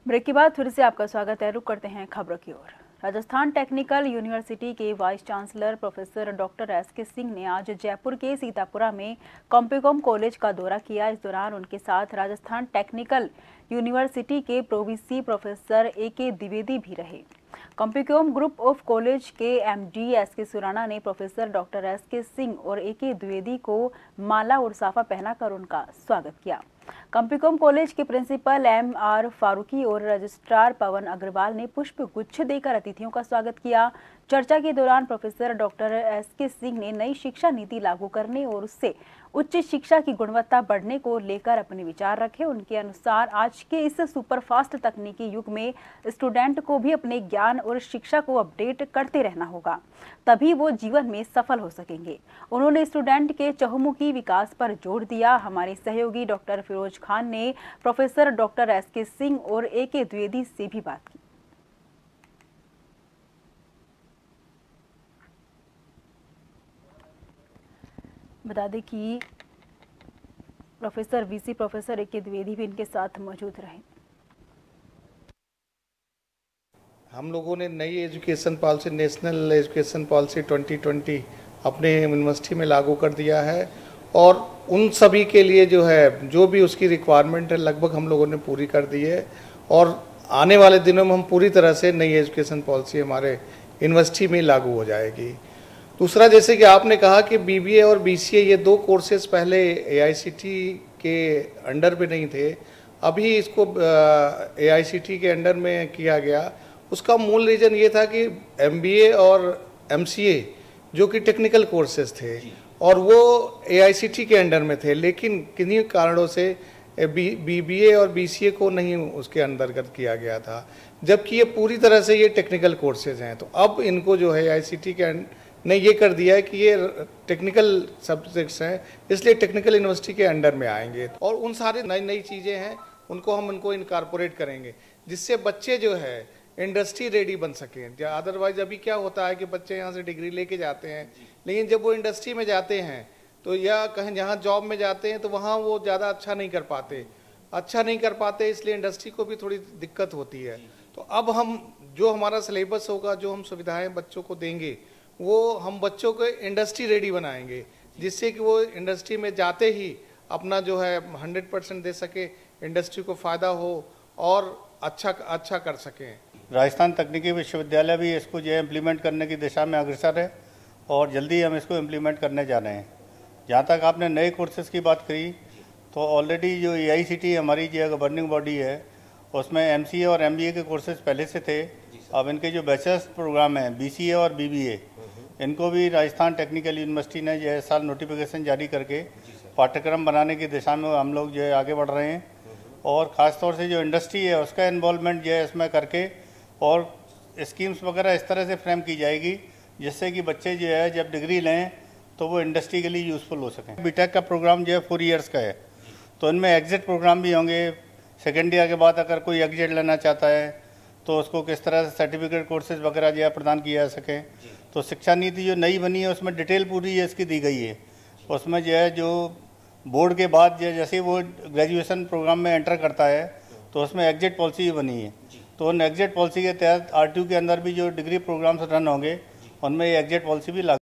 Break के बाद फिर से आपका स्वागत है। रुक करते हैं खबरों की ओर। राजस्थान टेक्निकल यूनिवर्सिटी के vice chancellor professor doctor S K. Singh ने आज जयपुर के सीतापुरा में कॉम्पिकॉम कॉलेज का दौरा किया। इस दौरान उनके साथ राजस्थान टेक्निकल यूनिवर्सिटी के प्रोवीसी प्रोफेसर ए.के. द्विवेदी भी रहे। कॉम्पिकॉम ग्रुप ऑफ कॉलेज के एमडी एस.के. सुराना ने प्रोफेसर डॉक्टर एस.के. सिंह और ए.के. द्विवेदी को माला और साफा पहनाकर उनका स्वागत किया। कॉम्पिकॉम कॉलेज के प्रिंसिपल एम.आर. फारूकी और रजिस्ट्रार पवन अग्रवाल ने पुष्प गुच्छ देकर अतिथियों का स्वागत किया। चर्चा के दौरान प्रोफेसर डॉक्टर एस.के. सिंह ने नई शिक्षा नीति लागू करने और उससे उच्च शिक्षा की गुणवत्ता बढ़ने को लेकर अपने विचार रखे। उनके अनुसार आज के इस सुपरफास्ट तकनीकी युग में स्टूडेंट को भी अपने ज्ञान और शिक्षा को अपडेट करते रहना होगा, तभी वो जीवन में सफल हो सकेंगे। उन्होंने स्टूडेंट के चहुमुखी विकास पर जोर दिया। हमारे सहयोगी डॉक्टर फिरोज खान ने प्रोफेसर डॉक्टर एस.के. सिंह और ए.के. द्विवेदी से भी बात की। बता दें कि प्रोफेसर ए.के. द्विवेदी भी इनके साथ मौजूद रहे। हम लोगों ने नई education policy, national education policy 2020 अपने यूनिवर्सिटी में लागू कर दिया है और उन सभी के लिए जो भी उसकी रिक्वायरमेंट है लगभग हम लोगों ने पूरी कर दी है और आने वाले दिनों में हम पूरी तरह से नई एजुकेशन पॉलिसी हमारे यूनिवर्सिटी में लागू हो जाएगी। दूसरा, जैसे कि आपने कहा कि बीबीए और बीसीए ये दो कोर्सेज पहले एआईसीटी के अंडर में नहीं थे, अभी इसको एआईसीटी के अंडर में किया गया। उसका मूल रीज़न ये था कि एमबीए और एमसीए जो कि टेक्निकल कोर्सेज थे और वो एआईसीटी के अंडर में थे, लेकिन किन्हीं कारणों से बीबीए और बीसीए को नहीं उसके अंतर्गत किया गया था, जबकि ये पूरी तरह से ये टेक्निकल कोर्सेज हैं। तो अब इनको जो है एआईसीटी के ने ये कर दिया है कि ये टेक्निकल सब्जेक्ट्स हैं, इसलिए टेक्निकल यूनिवर्सिटी के अंडर में आएंगे और उन सारी नई नई चीज़ें हैं उनको इनकॉर्पोरेट करेंगे, जिससे बच्चे जो है इंडस्ट्री रेडी बन सकें। अदरवाइज अभी क्या होता है कि बच्चे यहाँ से डिग्री लेके जाते हैं, लेकिन जब वो इंडस्ट्री में जाते हैं तो या कहीं जहाँ जॉब में जाते हैं तो वहाँ वो ज़्यादा अच्छा नहीं कर पाते, इसलिए इंडस्ट्री को भी थोड़ी दिक्कत होती है। तो अब हम जो हमारा सिलेबस होगा, जो हम सुविधाएँ बच्चों को देंगे, वो हम बच्चों को इंडस्ट्री रेडी बनाएंगे, जिससे कि वो इंडस्ट्री में जाते ही अपना जो है 100% दे सके, इंडस्ट्री को फ़ायदा हो और अच्छा कर सकें। राजस्थान तकनीकी विश्वविद्यालय भी इसको जो है इम्प्लीमेंट करने की दिशा में अग्रसर है और जल्दी हम इसको इम्प्लीमेंट करने जा रहे हैं। जहाँ तक आपने नए कोर्सेज़ की बात करी, तो ऑलरेडी जो एआईसीटी हमारी जो गवर्निंग बॉडी है उसमें एमसीए और एमबीए के कोर्सेज़ पहले से थे। अब इनके जो बैचलर्स प्रोग्राम हैं बीसीए और बीबीए, इनको भी राजस्थान टेक्निकल यूनिवर्सिटी ने जो है साल नोटिफिकेशन जारी करके पाठ्यक्रम बनाने की दिशा में हम लोग जो है आगे बढ़ रहे हैं और ख़ास तौर से जो इंडस्ट्री है उसका इन्वॉल्वमेंट जो है इसमें करके और स्कीम्स वगैरह इस तरह से फ्रेम की जाएगी जिससे कि बच्चे जो है जब डिग्री लें तो वो इंडस्ट्री के लिए यूज़फुल हो सकें। बीटेक का प्रोग्राम जो है 4 ईयर्स का है, तो इनमें एग्जिट प्रोग्राम भी होंगे। सेकेंड ईयर के बाद अगर कोई एग्जिट लेना चाहता है तो उसको किस तरह से सर्टिफिकेट कोर्सेज वगैरह जो है प्रदान किया जा सके। तो शिक्षा नीति जो नई बनी है उसमें डिटेल पूरी है इसकी दी गई है। उसमें जो है जो बोर्ड के बाद जो जैसे वो ग्रेजुएशन प्रोग्राम में एंटर करता है तो उसमें एग्जिट पॉलिसी बनी है। तो उन एग्जिट पॉलिसी के तहत आरटीयू के अंदर भी जो डिग्री प्रोग्राम्स रन होंगे उनमें ये एग्जिट पॉलिसी भी लागू